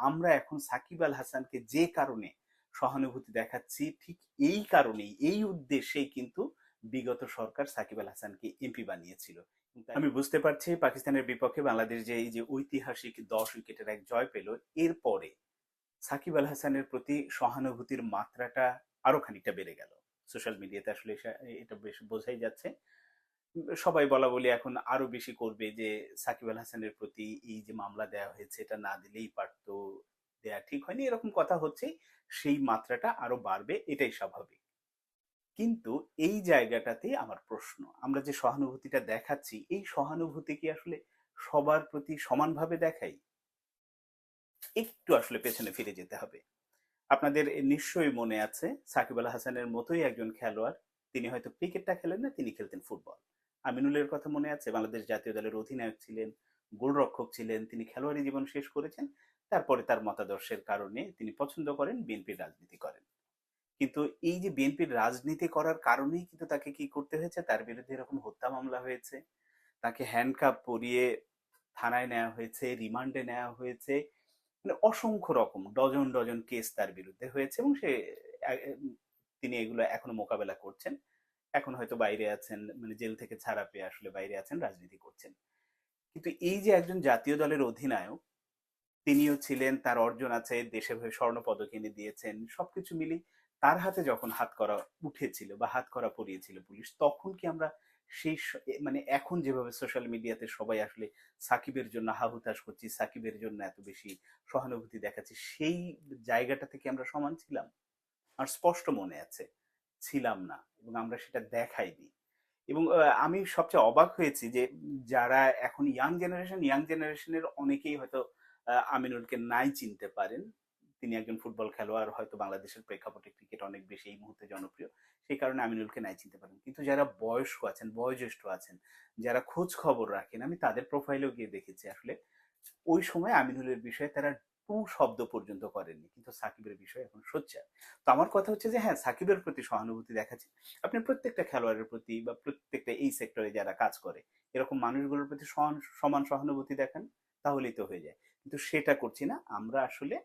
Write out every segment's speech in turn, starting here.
আমরা এখন সাকিব আল হাসানকে যে কারণে সহানুভূতি দেখাচ্ছি, ঠিক এই কারণেই, এই উদ্দেশ্যেই কিন্তু বিগত সরকার সাকিব আল হাসানকে এমপি বানিয়েছিল। আমি বুঝতে পারছি পাকিস্তানের বিপক্ষে বাংলাদেশ যে এই যে ঐতিহাসিক 10 উইকেটের এক জয় পেল, এরপরে সাকিব আল হাসানের প্রতি সহানুভূতির মাত্রাটা আরো খানিকটা বেড়ে গেল। সোশ্যাল মিডিয়াতে আসলে এটা বেশ বোঝাই যাচ্ছে। সবাই বলা বলি এখন আরো বেশি করবে যে সাকিব আল হাসানের প্রতি এই যে মামলা দেওয়া হয়েছে এটা না দিলেই পারতো, দেয়া ঠিক হয়নি, এরকম কথা হচ্ছে। সেই মাত্রাটা আরো বাড়বে, এটাই স্বাভাবিক। কিন্তু এই জায়গাটাতে আমার প্রশ্ন, আমরা যে সহানুভূতিটা দেখাচ্ছি, এই সহানুভূতি কি আসলে সবার প্রতি সমানভাবে দেখাই? একটু আসলে পেছনে ফিরে যেতে হবে। আপনাদের নিশ্চয়ই মনে আছে সাকিব আল হাসানের মতোই একজন খেলোয়াড়, তিনি হয়তো ক্রিকেটটা খেলেন না, তিনি খেলতেন ফুটবল। আমিনুলের কথা মনে আছে? বাংলাদেশ জাতীয় দলের অধিনায়ক ছিলেন, গোলরক্ষক ছিলেন, তিনি খেলোয়াড়ি জীবন শেষ করেছেন। তারপরে তার মতাদর্শের কারণে তিনি পছন্দ করেন, বিএনপির রাজনীতি করেন। কিন্তু এই যে বিএনপির রাজনীতি করার কারণেই কিন্তু তাকে কি করতে হয়েছে, তার বিরুদ্ধে এরকম হত্যা মামলা হয়েছে, তাকে হ্যান্ডকাপ পরিয়ে থানায় নেওয়া হয়েছে, রিমান্ডে নেওয়া হয়েছে, মানে অসংখ্য রকম ডজন ডজন কেস তার বিরুদ্ধে হয়েছে, এবং তিনি এগুলো এখনো মোকাবেলা করছেন। এখন হয়তো বাইরে আছেন, মানে জেল থেকে ছাড়া পেয়ে আসলে বাইরে আছেন, রাজনীতি করছেন। কিন্তু এই যে একজন জাতীয় দলের অধিনায়ক, তিনিও ছিলেন, তার অর্জন আছে, দেশের হয়ে স্বর্ণ পদক এনে দিয়েছেন, সবকিছু মিলি তার হাতে যখন হাত করা উঠেছিল বা হাত করা পড়িয়েছিল পুলিশ, তখন কি আমরা মানে এখন যেভাবে সোশ্যাল মিডিয়াতে সবাই আসলে সাকিবের জন্য হাহুতাশ করছি, সাকিবের জন্য এত বেশি সহানুভূতি দেখাচ্ছি, সেই জায়গাটা থেকে আমরা সমান ছিলাম? আর স্পষ্ট মনে আছে, ছিলাম না, এবং আমরা সেটা দেখাইনি। এবং আমি সবচেয়ে অবাক হয়েছি যে যারা এখন ইয়াং জেনারেশনের অনেকেই হয়তো আমিনুলকে নাই চিনতে পারেন। তিনি একজন ফুটবল খেলোয়াড়, হয়তো বাংলাদেশের প্রেক্ষাপটে ক্রিকেট অনেক বেশি এই মুহূর্তে জনপ্রিয়, সেই কারণে আমিনুলকে নাই চিনতে পারেন। কিন্তু যারা বয়স্ক আছেন, বয়োজ্যেষ্ঠ আছেন, যারা খোঁজ খবর রাখেন, আমি তাদের প্রোফাইলেও গিয়ে দেখেছি আসলে ওই সময় আমিনুলের বিষয়ে তারা টু শব্দ পর্যন্ত করেননি, কিন্তু সাকিবের বিষয়ে এখন সোচ্চার। তো আমার কথা হচ্ছে যে হ্যাঁ, সাকিবের প্রতি সহানুভূতি দেখাচ্ছে, আপনি প্রত্যেকটা খেলোয়াড়ের প্রতি বা প্রত্যেকটা এই সেক্টরে যারা কাজ করে এরকম মানুষগুলোর প্রতি সমান সহানুভূতি দেখান, তাহলেই তো হয়ে যায়। কিন্তু সেটা করছি না আমরা আসলে।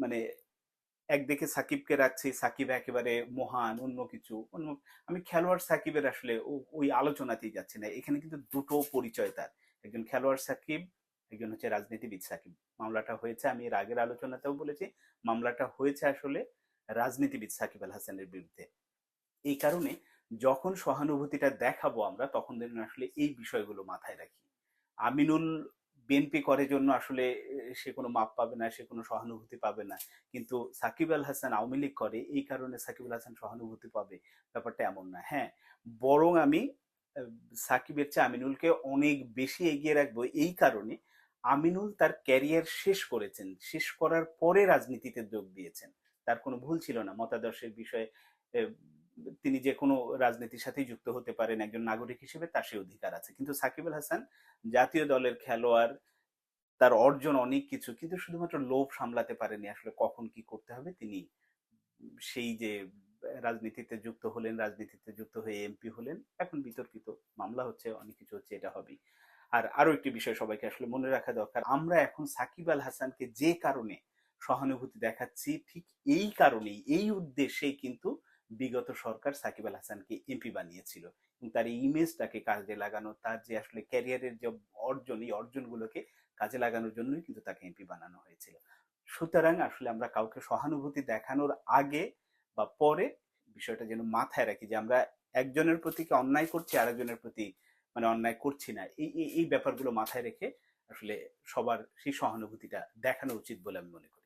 মানে একদিকে সাকিবকে রাখছি, সাকিব একেবারে মহান, অন্য কিছু অন্য, আমি খেলোয়াড় সাকিবের আসলে ওই আলোচনাতেই যাচ্ছি না। এখানে কিন্তু দুটো পরিচয় তার, একজন খেলোয়াড় সাকিব, একজন হচ্ছে রাজনীতিবিদ সাকিব। মামলাটা হয়েছে, আমি এর আগের আলোচনাতেও বলেছি, মামলাটা হয়েছে আসলে রাজনীতিবিদ সাকিব আল হাসানের বিরুদ্ধে। এই কারণে যখন সহানুভূতিটা দেখাবো আমরা, তখন যেন আসলে এই বিষয়গুলো মাথায় রাখি। আমিনুল বিএনপি করে জন্য আসলে সে কোনো মাপ পাবে না, সে কোনো সহানুভূতি পাবে না। কিন্তু সাকিব আল হাসান আওয়ামী লীগ করে, এই কারণে সাকিব আল হাসান সহানুভূতি পাবে, ব্যাপারটা এমন না। হ্যাঁ, বরং আমি আহ, সাকিবের চেয়ে আমিনুলকে অনেক বেশি এগিয়ে রাখবো এই কারণে, আমিনুল তার ক্যারিয়ার শেষ করেছেন, শেষ করার পরে রাজনীতিতে যোগ দিয়েছেন। তার কোনো ভুল ছিল না মতাদর্শের বিষয়ে। আহ, তিনি যে কোনো রাজনীতির সাথেই যুক্ত হতে পারেন, একজন নাগরিক হিসেবে তার সেই অধিকার আছে। কিন্তু সাকিব আল হাসান জাতীয় দলের খেলোয়াড়, তার অর্জন অনেক কিছু, কিন্তু শুধুমাত্র লোভ সামলাতে পারেনি আসলে কখন কি করতে হবে। তিনি সেই যে রাজনীতিতে যুক্ত হলেন, রাজনীতিতে যুক্ত হয়ে এমপি হলেন, এখন বিতর্কিত মামলা হচ্ছে, অনেক কিছু হচ্ছে, এটা হবেই। আর আরো একটি বিষয় সবাইকে আসলে মনে রাখা দরকার, আমরা এখন সাকিব আল হাসানকে যে কারণে সহানুভূতি দেখাচ্ছি, ঠিক এই কারণেই, এই উদ্দেশ্যেই কিন্তু বিগত সরকার সাকিব আল হাসানকে এমপি বানিয়েছিল। এবং তার এই ইমেজটাকে কাজে লাগানো, তার যে আসলে ক্যারিয়ারের যে অর্জন, এই অর্জনগুলোকে কাজে লাগানোর জন্যই কিন্তু তাকে এমপি বানানো হয়েছিল। সুতরাং আসলে আমরা কাউকে সহানুভূতি দেখানোর আগে বা পরে বিষয়টা যেন মাথায় রাখি যে আমরা একজনের প্রতি কি অন্যায় করছি, আরেকজনের প্রতি মানে অন্যায় করছি না, এই এই এই ব্যাপারগুলো মাথায় রেখে আসলে সবার সেই সহানুভূতিটা দেখানো উচিত বলে আমি মনে করি।